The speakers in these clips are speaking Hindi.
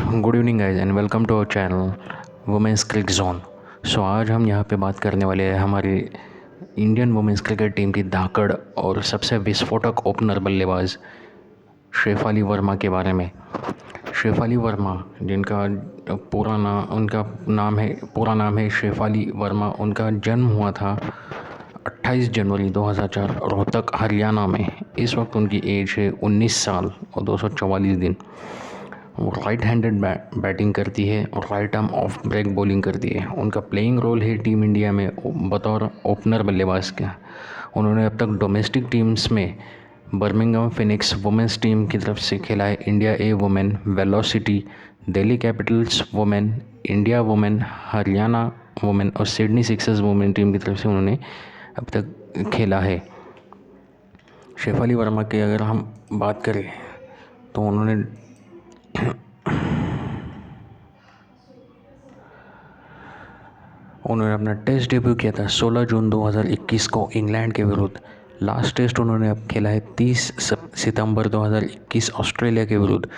Good evening guys and welcome to our channel women's cricket zone. So आज हम यहाँ पे बात करने वाले हैं हमारी इंडियन वुमेंस क्रिकेट टीम की धाकड़ और सबसे विस्फोटक ओपनर बल्लेबाज शेफाली वर्मा के बारे में। शेफाली वर्मा, जिनका पूरा नाम है शेफाली वर्मा। उनका जन्म हुआ था 28 जनवरी 2004 रोहतक हरियाणा में। इस वक्त उनकी एज है 19 साल और 244 दिन। वो राइट हैंडेड बैटिंग करती है और right arm off break bowling करती है। उनका प्लेइंग रोल है टीम इंडिया में बतौर ओपनर बल्लेबाज का। उन्होंने अब तक डोमेस्टिक टीम्स में बर्मिंघम फिनिक्स वुमेंस टीम की तरफ से खेला है, India A women, Velocity, Delhi Capitals women, India women, Haryana women और सिडनी सिक्सर्स वुमेन टीम की तरफ से उन्होंने अब तक खेला है। शेफाली वर्मा की अगर हम बात करें तो उन्होंने अपना टेस्ट डेब्यू किया था 16 जून 2021 को इंग्लैंड के विरुद्ध। लास्ट टेस्ट उन्होंने अब खेला है 30 सितंबर 2021 ऑस्ट्रेलिया के विरुद्ध।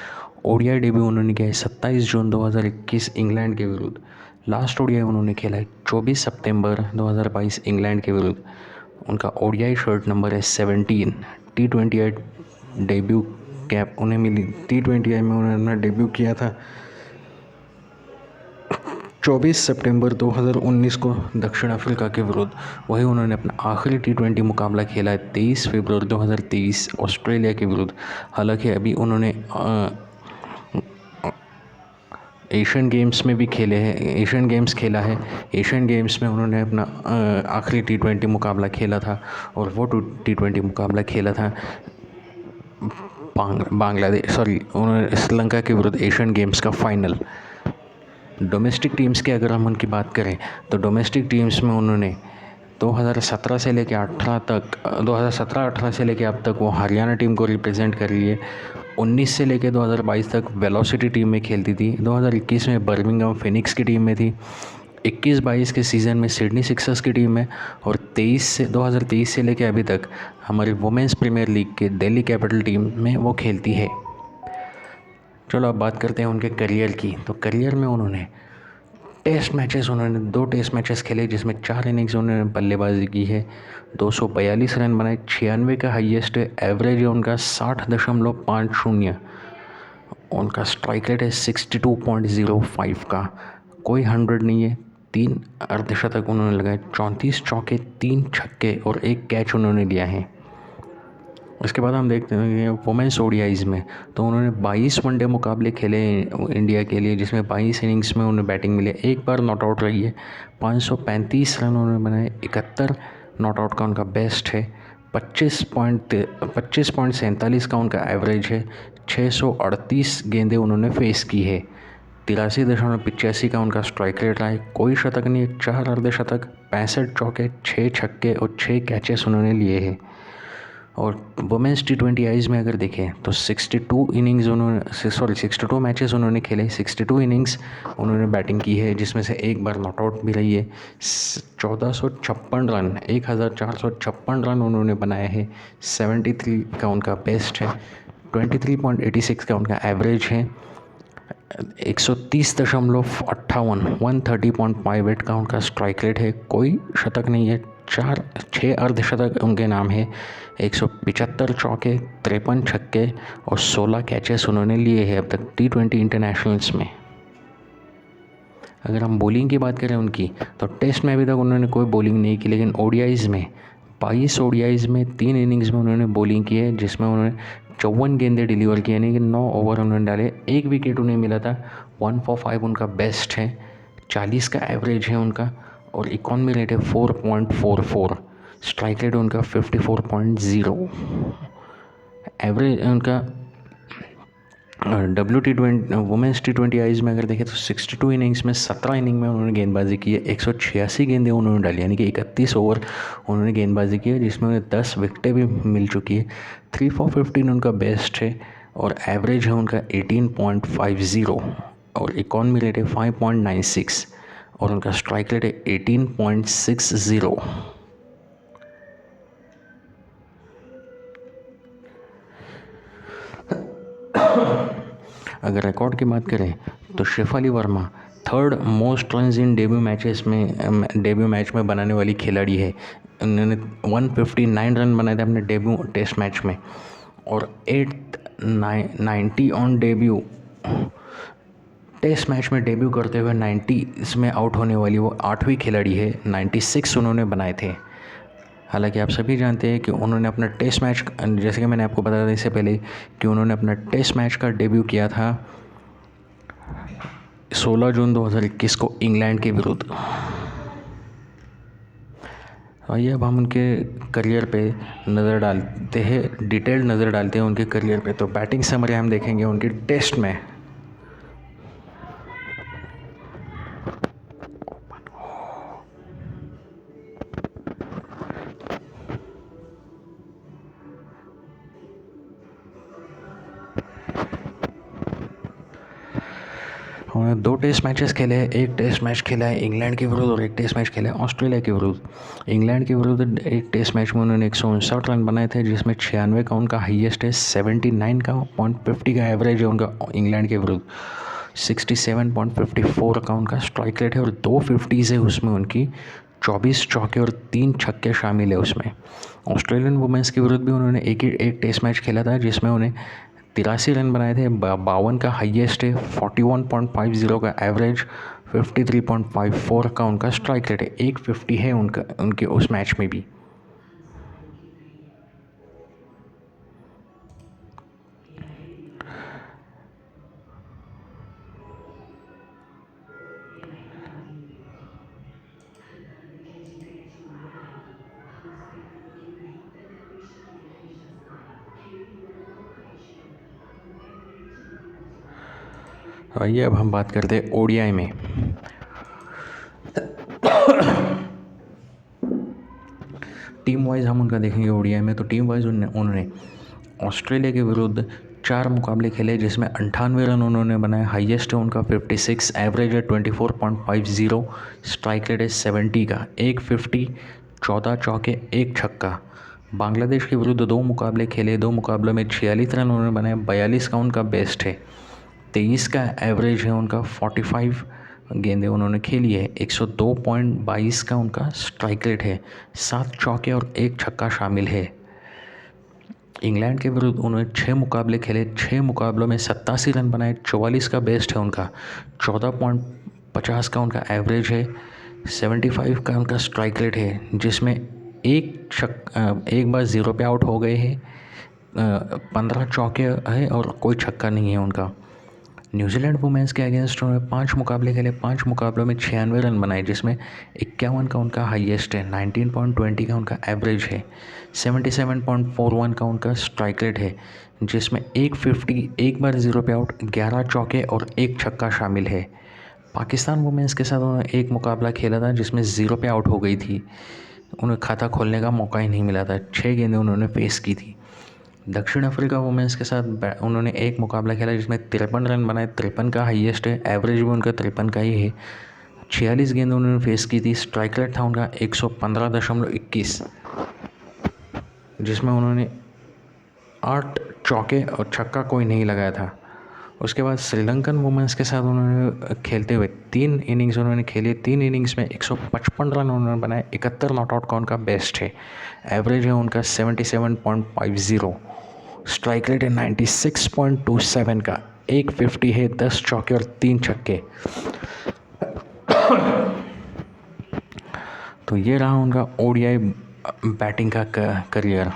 ओडीआई डेब्यू उन्होंने किया है 27 जून 2021 इंग्लैंड के विरुद्ध। लास्ट ओडीआई उन्होंने खेला है 24 सितंबर 2022 इंग्लैंड के विरुद्ध। उनका ओडीआई शर्ट नंबर है 17। T20 डेब्यू कैप उन्हें मिली। T20 में उन्होंने अपना डेब्यू किया था 24 सितंबर 2019 को दक्षिण अफ्रीका के विरुद्ध। वही उन्होंने अपना आखिरी T20 मुकाबला खेला है 23 फरवरी 2023 ऑस्ट्रेलिया के विरुद्ध। हालांकि अभी उन्होंने एशियन गेम्स में भी खेला है। एशियन गेम्स में उन्होंने अपना आखिरी T20 मुकाबला खेला था और वो T20 मुकाबला खेला था उन्होंने श्रीलंका के विरुद्ध एशियन गेम्स का फाइनल। डोमेस्टिक टीम्स की अगर हम उनकी बात करें तो डोमेस्टिक टीम्स में उन्होंने 2017 से लेकर 2018 से लेकर अब तक वो हरियाणा टीम को रिप्रेजेंट कर रही है। 19 से लेकर 2022 तक वेलोसिटी टीम में खेलती थी। 2021 में बर्मिंघम फिनिक्स की टीम में थी। 21-22 के सीज़न में सिडनी सिक्सर्स की टीम में और 2023 से लेकर अभी तक हमारी वुमेंस प्रीमियर लीग के दिल्ली कैपिटल टीम में वो खेलती है। चलो अब बात करते हैं उनके करियर की। तो करियर में उन्होंने उन्होंने 2 टेस्ट मैचेस खेले, जिसमें 4 इनिंग्स उन्होंने बल्लेबाजी की है। 242 रन बनाए, 96 का हाईएस्ट एवरेज है उनका 60.50। उनका स्ट्राइक रेट है 62.05 का। कोई 100 नहीं है। 3 अर्धशतक उन्होंने लगाए, 34 चौके, 3 छक्के और 1 कैच उन्होंने लिया है। उसके बाद हम देखते हैं वुमेंस ओडीआईज़ में तो उन्होंने 22 वनडे मुकाबले खेले इंडिया के लिए, जिसमें 22 इनिंग्स में उन्हें बैटिंग मिली। एक बार नॉट आउट रही है। 535 रन उन्होंने बनाए। 71 नॉट आउट का उनका बेस्ट है। 25.47 का उनका एवरेज है। 638 गेंदें उन्होंने फेस की है। 83.85 का उनका स्ट्राइक रेट रहा है। कोई शतक नहीं है। 4 अर्धशतक, 65 चौके, 6 छक्के और 6 कैचेस उन्होंने लिए हैं। और वुमेंस T20 में अगर देखें तो 62 मैचेस उन्होंने खेले। 62 इनिंग्स उन्होंने बैटिंग की है, जिसमें से एक बार नॉट आउट भी रही है। 1456 रन उन्होंने बनाए हैं। 73 का उनका बेस्ट है। 23.86 का उनका एवरेज है। 130.58 130.58 का उनका स्ट्राइक रेट है। कोई शतक नहीं है। 6 अर्धशतक उनके नाम है। 175 चौके, 53 छक्के और 16 कैचेस उन्होंने लिए हैं अब तक T20 इंटरनेशनल्स में। अगर हम बॉलिंग की बात करें उनकी तो टेस्ट में अभी तक उन्होंने कोई बॉलिंग नहीं की, लेकिन ओडीआईज़ में 22 ओडीआईज़ में 3 इनिंग्स में उन्होंने बॉलिंग की है, जिसमें उन्होंने 54 गेंदें डिलीवर की, यानी कि 9 ओवर उन्होंने डाले। 1 विकेट उन्हें मिला था। 1 for 5 उनका बेस्ट है। 40 का एवरेज है उनका और इकॉनमी रेट है 4.44। स्ट्राइक रेट उनका 54.0। एवरेज उनका WT20 वुमेंस T20 में अगर देखें तो 62 इनिंग्स में 17 इनिंग में उन्होंने गेंदबाजी की है। 186 गेंदें उन्होंने डाली, यानी कि 31 ओवर उन्होंने गेंदबाजी की है, जिसमें उन्हें 10 विकेटें भी मिल चुकी है। 3 for 15 उनका बेस्ट है और एवरेज है उनका 18.50 और इकॉनमी रेट है 5.96 और उनका स्ट्राइक रेट है 18.60। अगर रिकॉर्ड की बात करें तो Shefali Verma third most runs in debut match में बनाने वाली खिलाड़ी है। उन्होंने 159 रन बनाए थे अपने डेब्यू टेस्ट मैच में, और 90 ऑन डेब्यू टेस्ट मैच में डेब्यू करते हुए 90 में आउट होने वाली वो 8वीं खिलाड़ी है। 96 उन्होंने बनाए थे। हालांकि आप सभी जानते हैं कि उन्होंने अपना टेस्ट मैच, जैसे कि मैंने आपको बताया था इससे पहले, कि उन्होंने अपना टेस्ट मैच का डेब्यू किया था 16 जून 2021 को इंग्लैंड के विरुद्ध। आइए अब हम उनके करियर पे नज़र डालते हैं, डिटेल्ड नज़र डालते हैं उनके करियर पे। तो बैटिंग समरी हम देखेंगे उनकी टेस्ट में। उन्होंने 2 टेस्ट मैचेस खेले हैं। एक टेस्ट मैच खेला है इंग्लैंड के विरुद्ध और एक टेस्ट मैच खेला है ऑस्ट्रेलिया के विरुद्ध। इंग्लैंड के विरुद्ध एक टेस्ट मैच में उन्होंने 159 रन बनाए थे, जिसमें 96 का उनका हाईएस्ट है। 79 का 0.50 का एवरेज है उनका इंग्लैंड के विरुद्ध। 67.54 का उनका स्ट्राइक रेट है और 2 50s है उसमें उनकी। 24 चौके और 3 छक्के शामिल है उसमें। ऑस्ट्रेलियन वुमेंस के विरुद्ध भी उन्होंने एक टेस्ट मैच खेला था, जिसमें उन्हें 83 रन बनाए थे। 52 का हाईएस्ट है। 41.50 का एवरेज। 53.54 का उनका स्ट्राइक रेट है। 150 है उनके उस मैच में भी। आइए अब हम बात करते हैं ओडीआई में। टीम वाइज हम उनका देखेंगे ओडीआई में। तो टीम वाइज उन्होंने ऑस्ट्रेलिया के विरुद्ध 4 मुकाबले खेले, जिसमें 98 रन उन्होंने बनाए। हाईएस्ट है उनका 56, एवरेज है 24.50, स्ट्राइक रेट है 70 का। 150, 14 चौके, 1 छक्का। बांग्लादेश के विरुद्ध 2 मुकाबले खेले। 2 मुकाबलों में 46 रन उन्होंने बनाए। 42 का उनका बेस्ट है। 23 का एवरेज है उनका। 45 गेंदें उन्होंने खेली है। 102.22 का उनका स्ट्राइक रेट है। 7 चौके और 1 छक्का शामिल है। इंग्लैंड के विरुद्ध उन्होंने 6 मुकाबले खेले। 6 मुकाबलों में 87 रन बनाए। 44 का बेस्ट है उनका। 14.50 का उनका एवरेज है। 75 का उनका स्ट्राइक रेट है, जिसमें एक बार 0 पे आउट हो गए हैं। 15 चौके है और कोई छक्का नहीं है उनका। न्यूजीलैंड वुमेंस के अगेंस्ट उन्होंने 5 मुकाबले खेले। 5 मुकाबलों में 96 रन बनाए, जिसमें 51 का उनका हाईएस्ट है। 19.20 का उनका एवरेज है। 77.41 का उनका स्ट्राइक रेट है, जिसमें 150, एक बार 0 पे आउट, 11 चौके और 1 छक्का शामिल है। पाकिस्तान वुमेंस के साथ उन्होंने एक मुकाबला खेला था, जिसमें 0 पे आउट हो गई थी। उन्हें खाता खोलने का मौका ही नहीं मिला था। 6 गेंदें उन्होंने फेस की थी। दक्षिण अफ्रीका वुमेंस के साथ उन्होंने एक मुकाबला खेला, जिसमें 53 रन बनाए। 53 का हाईएस्ट है। एवरेज भी उनका 53 का ही है। 46 गेंद उन्होंने फेस की थी। स्ट्राइक रेट था उनका 115.21, जिसमें उन्होंने 8 चौके और छक्का कोई नहीं लगाया था। उसके बाद श्रीलंकन वुमेंस के साथ उन्होंने खेलते हुए 3 इनिंग्स उन्होंने खेली। 3 इनिंग्स में 155 रन उन्होंने बनाए। 71 नॉट आउट का उनका बेस्ट है। एवरेज है उनका 77.50, स्ट्राइक रेट है 96.27 का। 150 है। 10 चौके और 3 छक्के। तो ये रहा उनका ओडीआई बैटिंग का करियर।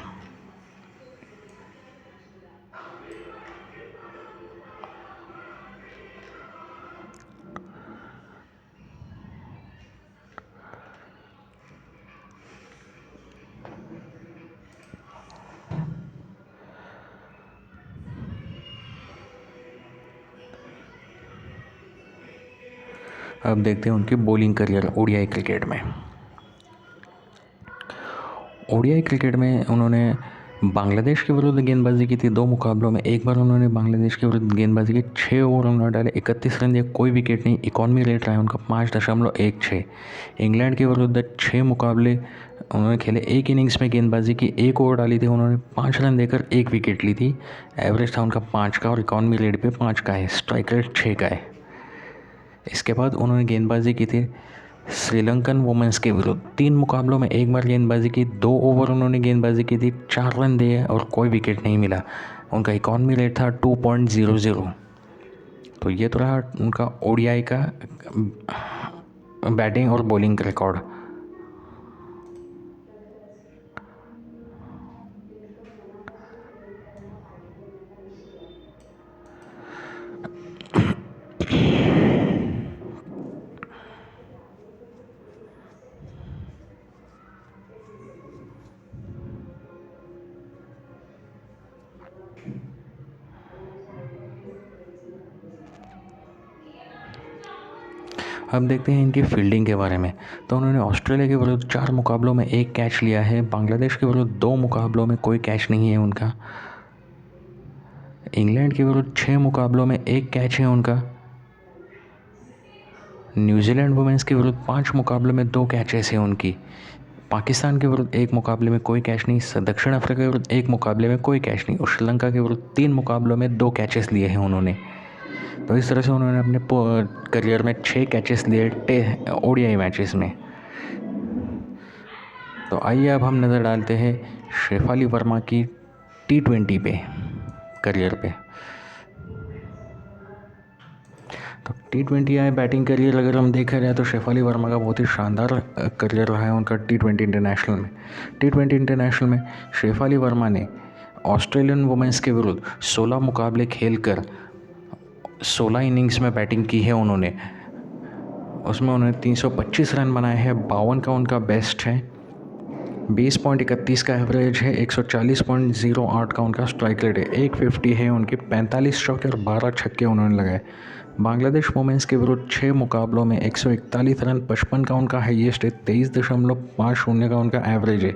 अब देखते हैं उनकी बॉलिंग करियर ओडीआई क्रिकेट में। ओडीआई क्रिकेट में उन्होंने बांग्लादेश के विरुद्ध गेंदबाजी की थी 2 मुकाबलों में। एक बार उन्होंने बांग्लादेश के विरुद्ध गेंदबाजी की। 6 ओवर उन्होंने डाले। 31 रन दिए, कोई विकेट नहीं। इकॉनमी रेट रहा है उनका 5.16। इंग्लैंड के विरुद्ध 6 मुकाबले उन्होंने खेले एक इनिंग्स में गेंदबाजी की, एक ओवर डाली थी, उन्होंने 5 रन देकर एक विकेट ली थी। एवरेज था उनका 5 का और इकॉनमी रेट पे 5 का है, स्ट्राइक रेट 6 का है। इसके बाद उन्होंने गेंदबाजी की थी श्रीलंकन वुमेंस के विरुद्ध। 3 मुकाबलों में एक बार गेंदबाजी की, 2 ओवर उन्होंने गेंदबाजी की थी, 4 रन दिए और कोई विकेट नहीं मिला। उनका इकॉनमी रेट था 2.00। तो ये तो रहा उनका ओडीआई का बैटिंग और बॉलिंग रिकॉर्ड। अब देखते हैं इनकी फील्डिंग के बारे में। तो उन्होंने ऑस्ट्रेलिया के विरुद्ध 4 मुकाबलों में 1 कैच लिया है, बांग्लादेश के विरुद्ध 2 मुकाबलों में कोई कैच नहीं है उनका, इंग्लैंड के विरुद्ध 6 मुकाबलों में 1 कैच है उनका, न्यूजीलैंड वुमेंस के विरुद्ध 5 मुकाबलों में 2 कैचेस हैं उनकी, पाकिस्तान के विरुद्ध 1 मुकाबले में कोई कैच नहीं, दक्षिण अफ्रीका के विरुद्ध 1 मुकाबले में कोई कैच नहीं और श्रीलंका के विरुद्ध 3 मुकाबलों में 2 कैचेस लिए हैं उन्होंने। तो इस तरह से उन्होंने अपने करियर में 6 कैचेस लिए ओडीआई मैचेस में। तो आइए अब हम नज़र डालते हैं शेफाली वर्मा की T20 पे करियर पे। तो T20 आए बैटिंग करियर अगर हम देखा जाए तो शेफाली वर्मा का बहुत ही शानदार करियर रहा है उनका T20 इंटरनेशनल में। T20 इंटरनेशनल में शेफाली वर्मा ने ऑस्ट्रेलियन वुमेंस के विरुद्ध 16 मुकाबले खेलकर 16 इनिंग्स में बैटिंग की है उन्होंने। उसमें उन्होंने 325 रन बनाए हैं, 52 का उनका बेस्ट है, 20.31 का एवरेज है, 140.08 का उनका स्ट्राइक रेट है, 150 है उनके, 45 चौके और 12 छक्के उन्होंने लगाए। बांग्लादेश वुमेंस के विरुद्ध 6 मुकाबलों में 141 रन, 55 का उनका हाईएस्ट है, 23.50 का उनका एवरेज है,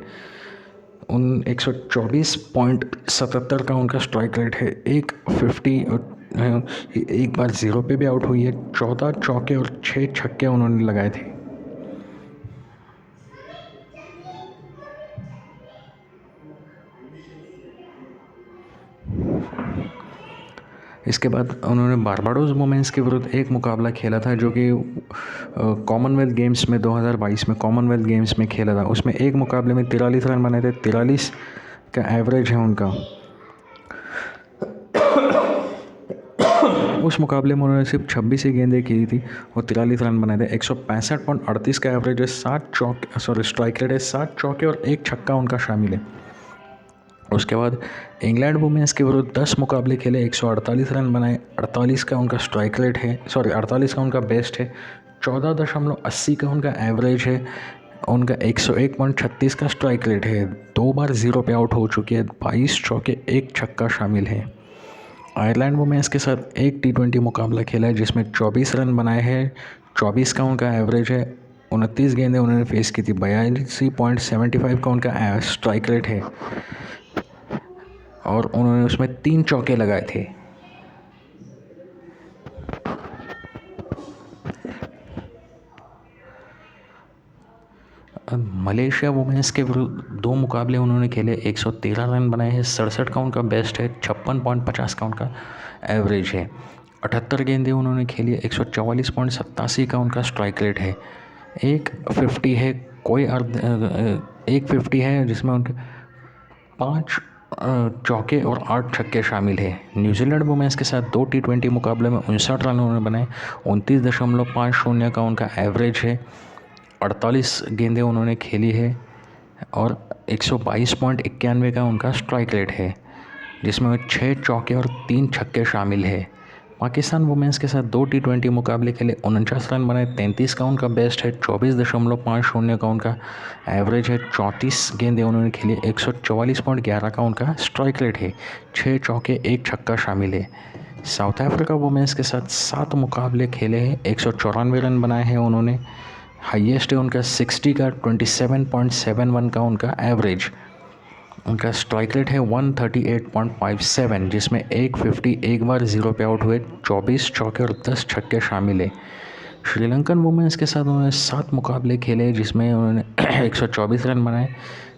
124.77 का उनका स्ट्राइक रेट है, 150 एक बार 0 पे भी आउट हुई है, 14 चौके और 6 छक्के उन्होंने लगाए थे। इसके बाद उन्होंने बारबाडोस वुमेंस के विरुद्ध 1 मुकाबला खेला था जो कि कॉमनवेल्थ गेम्स में 2022 में कॉमनवेल्थ गेम्स में खेला था। उसमें 1 मुकाबले में 43 रन बनाए थे, 43 का एवरेज है उनका। उस मुकाबले में उन्होंने सिर्फ 26 ही गेंदें की थी और 43 रन बनाए थे, 165.38 का एवरेज है, 7 स्ट्राइक रेट है, 7 चौके और 1 छक्का उनका शामिल है। उसके बाद इंग्लैंड वुमेंस के विरुद्ध 10 मुकाबले खेले, 148 रन बनाए, 48 का उनका स्ट्राइक रेट है, 48 का उनका बेस्ट है, 14.80 का उनका एवरेज है, उनका 101.36 का स्ट्राइक रेट है, 2 बार 0 पे आउट हो चुकी है, 22 चौके 1 छक्का शामिल है। आयरलैंड वुमेंस के साथ 1 T20 मुकाबला खेला है जिसमें 24 रन बनाए हैं, 24 का उनका एवरेज है, 29 गेंदें उन्होंने फेस की थी, 82.75 का उनका स्ट्राइक रेट है और उन्होंने उसमें 3 चौके लगाए थे। मलेशिया वुमेंस के विरुद्ध 2 मुकाबले उन्होंने खेले, 113 रन बनाए हैं, 67 का उनका बेस्ट है, 56.50 का उनका एवरेज है, 78 गेंदें उन्होंने खेली, 144.87 का उनका स्ट्राइक रेट है, 150 है, कोई 150 है जिसमें उनके 5 चौके और 8 छक्के शामिल है। न्यूजीलैंड वुमेंस के साथ 2 T20 मुकाबले में 59 रन उन्होंने बनाए, 29.50 का उनका एवरेज है, 48 गेंदें उन्होंने खेली है और 122.91 का उनका स्ट्राइक रेट है जिसमें 6 चौके और 3 छक्के शामिल है। पाकिस्तान वुमेंस के साथ 2 T20 मुकाबले खेले, 49 रन बनाए, 33 का उनका बेस्ट है, 24.50 का उनका एवरेज है, 34 गेंदें उन्होंने खेली, 144.11 का उनका स्ट्राइक रेट है, 6 चौके 1 छक्का शामिल है। साउथ अफ्रीका वुमेंस के साथ 7 मुकाबले खेले हैं, 194 रन बनाए हैं उन्होंने, हाईएस्ट है उनका 60 का, 27.71 का उनका एवरेज, उनका स्ट्राइक रेट है 138.57 जिसमें 150 एक बार 0 पे आउट हुए, 24 चौके और 10 छक्के शामिल है। श्रीलंकन वुमेंस के साथ उन्होंने 7 मुकाबले खेले जिसमें उन्होंने 124 रन बनाए।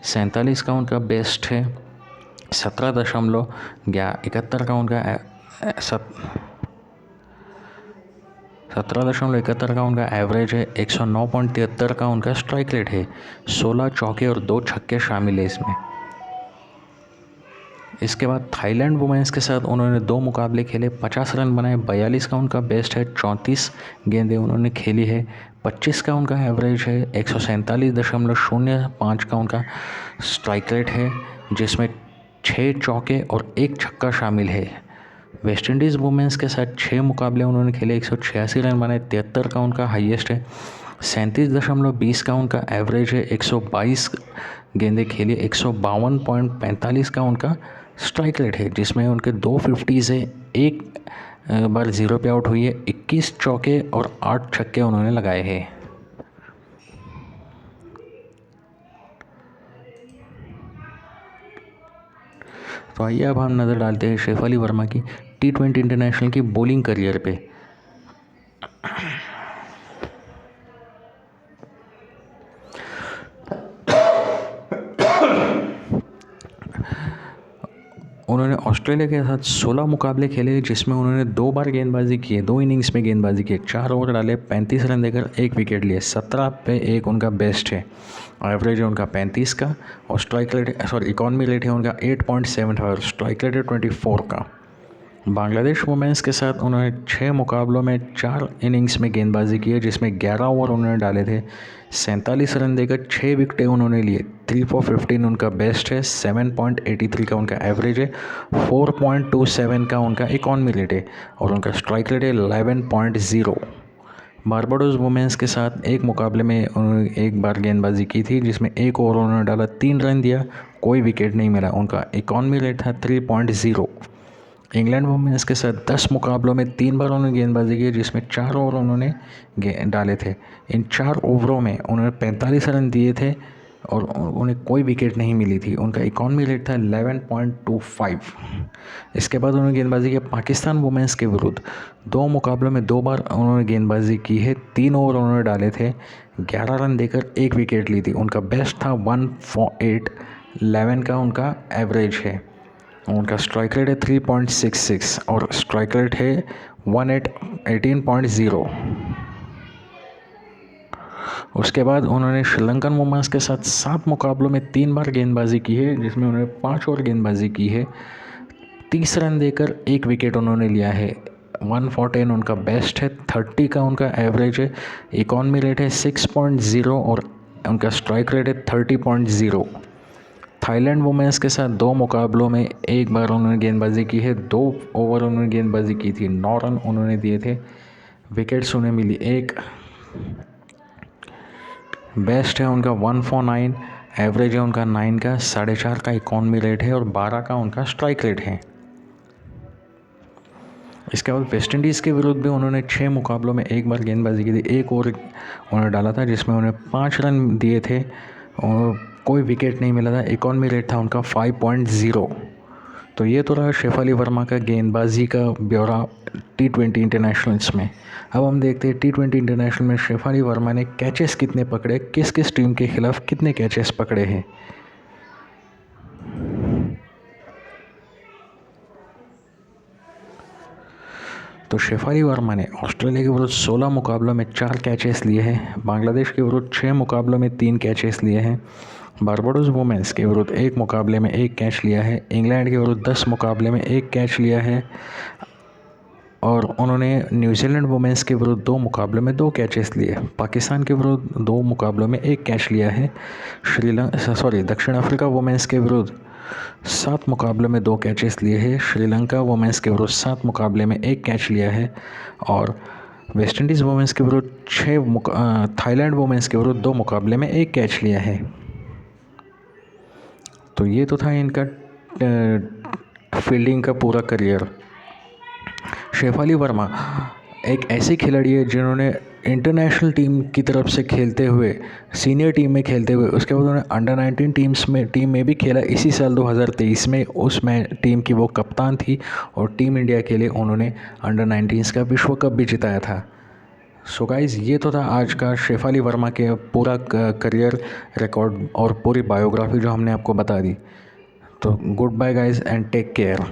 47 का उनका बेस्ट है। 17.71 का उनका 17.71 का उनका एवरेज है। 109.73 का उनका स्ट्राइक रेट है। 16 चौके और 2 छक्के शामिल है इसमें। इसके बाद थाईलैंड वुमेंस के साथ उन्होंने 2 मुकाबले खेले, 50 रन बनाए। 42 का उनका बेस्ट है। 34 गेंदें उन्होंने खेली है। 25 का उनका एवरेज है। 147.05 का उनका स्ट्राइक रेट है जिसमें 6 चौके और 1 छक्का शामिल है। वेस्ट इंडीज़ वुमेंस के साथ 6 मुकाबले उन्होंने खेले, 186 रन बनाए। 73 का उनका हाईएस्ट है। 37.20 का उनका एवरेज है। 122 गेंदें खेली, 152.45 का उनका स्ट्राइक रेट है जिसमें उनके 2 50s है। एक बार 0 पे आउट हुई है। 21 चौके और 8 छक्के उन्होंने लगाए हैं। तो आइए अब हम नज़र डालते हैं शेफाली वर्मा की T20 इंटरनेशनल की बॉलिंग करियर पे। उन्होंने ऑस्ट्रेलिया के साथ 16 मुकाबले खेले जिसमें उन्होंने 2 बार गेंदबाजी की है, 2 इनिंग्स में गेंदबाजी की है। 4 ओवर डाले, 35 रन देकर 1 विकेट लिए। 17 पे 1 उनका बेस्ट है। एवरेज है उनका 35 का और स्ट्राइक रेट इकॉनमी रेट है उनका 8.75, स्ट्राइक रेट है 24 का। बांग्लादेश वुमेंस के साथ उन्होंने 6 मुकाबलों में 4 इनिंग्स में गेंदबाजी की है जिसमें 11 ओवर उन्होंने डाले थे। 47 रन देकर 6 विकेटें उन्होंने लिए। 3 for 15 उनका बेस्ट है। 7.83 का उनका एवरेज है। 4.27 का उनका इकॉनमी रेट है और उनका स्ट्राइक रेट है 11.0। बारबाडोस वुमेंस के साथ एक मुकाबले में उन्होंने 1 बार गेंदबाजी की थी जिसमें 1 ओवर उन्होंने डाला, 3 रन दिया, कोई विकेट नहीं मिला। उनका इकॉनमी रेट था 3.0। इंग्लैंड वुमेंस के साथ 10 मुकाबलों में 3 बार उन्होंने गेंदबाजी की जिसमें 4 ओवर उन्होंने डाले थे। इन 4 ओवरों में उन्होंने 45 रन दिए थे और उन्हें कोई विकेट नहीं मिली थी। उनका इकॉनमी रेट था 11.25। इसके बाद उन्होंने गेंदबाजी की पाकिस्तान वुमेंस के विरुद्ध 2 मुकाबलों में 2 बार उन्होंने गेंदबाजी की है। 3 ओवर उन्होंने डाले थे, 11 रन देकर 1 विकेट ली थी। उनका बेस्ट था 1 for 8, 11 का उनका एवरेज है। उनका स्ट्राइक रेट है 3.66 और स्ट्राइक रेट है 18.0। उसके बाद उन्होंने श्रीलंकन वुमेंस के साथ 7 मुकाबलों में 3 बार गेंदबाजी की है जिसमें उन्होंने 5 ओवर गेंदबाजी की है। 30 रन देकर 1 विकेट उन्होंने लिया है। 1 for 10 उनका बेस्ट है। 30 का उनका एवरेज है। इकॉनमी रेट है 6.0 और उनका स्ट्राइक रेट है 30.0। थाईलैंड वुमेंस के साथ 2 मुकाबलों में 1 बार उन्होंने गेंदबाजी की है। 2 ओवर उन्होंने गेंदबाजी की थी, 9 रन उन्होंने दिए थे, विकेट्स उन्हें मिली 1। बेस्ट है उनका 1 for 9, एवरेज है उनका 9 का, 4.5 का इकॉनमी रेट है और 12 का उनका स्ट्राइक रेट है। इसके बाद वेस्ट इंडीज़ के विरुद्ध भी उन्होंने 6 मुकाबलों में 1 बार गेंदबाजी की थी। 1 ओवर उन्होंने डाला था जिसमें उन्हें 5 रन दिए थे और कोई विकेट नहीं मिला था। इकॉनमी रेट था उनका 5.0। तो ये तो रहा शेफाली वर्मा का गेंदबाजी का ब्यौरा T20 इंटरनेशनल्स में। अब हम देखते हैं T20 इंटरनेशनल में शेफाली वर्मा ने कैचेस कितने पकड़े, किस किस टीम के खिलाफ कितने कैचेस पकड़े हैं। तो शेफाली वर्मा ने ऑस्ट्रेलिया के विरुद्ध 16 मुकाबलों में 4 कैचेस लिए हैं। बांग्लादेश के विरुद्ध 6 मुकाबलों में 3 कैचेस लिए हैं। बारबाडोस वुमेंस के विरुद्ध 1 मुकाबले में 1 कैच लिया है। इंग्लैंड के विरुद्ध 10 मुकाबले में 1 कैच लिया है और उन्होंने न्यूजीलैंड वुमेंस के विरुद्ध 2 मुकाबलों में 2 कैचेस लिए। पाकिस्तान के विरुद्ध 2 मुकाबलों में 1 कैच लिया है। दक्षिण अफ्रीका वुमेंस के विरुद्ध 7 मुकाबलों में 2 कैचेस लिए हैं। श्रीलंका वुमेंस के विरुद्ध 7 मुकाबले में 1 कैच लिया है और वेस्ट इंडीज़ वुमेंस के विरुद्ध थाईलैंड वुमेंस के विरुद्ध 2 मुकाबले में 1 कैच लिया है। तो ये तो था इनका फील्डिंग का पूरा करियर। शेफाली वर्मा एक ऐसी खिलाड़ी है जिन्होंने इंटरनेशनल टीम की तरफ से खेलते हुए, सीनियर टीम में खेलते हुए, उसके बाद उन्होंने अंडर 19 टीम में भी खेला। इसी साल 2023 में उसमें टीम की वो कप्तान थी और टीम इंडिया के लिए उन्होंने अंडर 19 का विश्व कप भी जिताया था। सो गाइस, ये तो था आज का शेफाली वर्मा के पूरा करियर रिकॉर्ड और पूरी बायोग्राफी जो हमने आपको बता दी। तो goodbye guys and take care.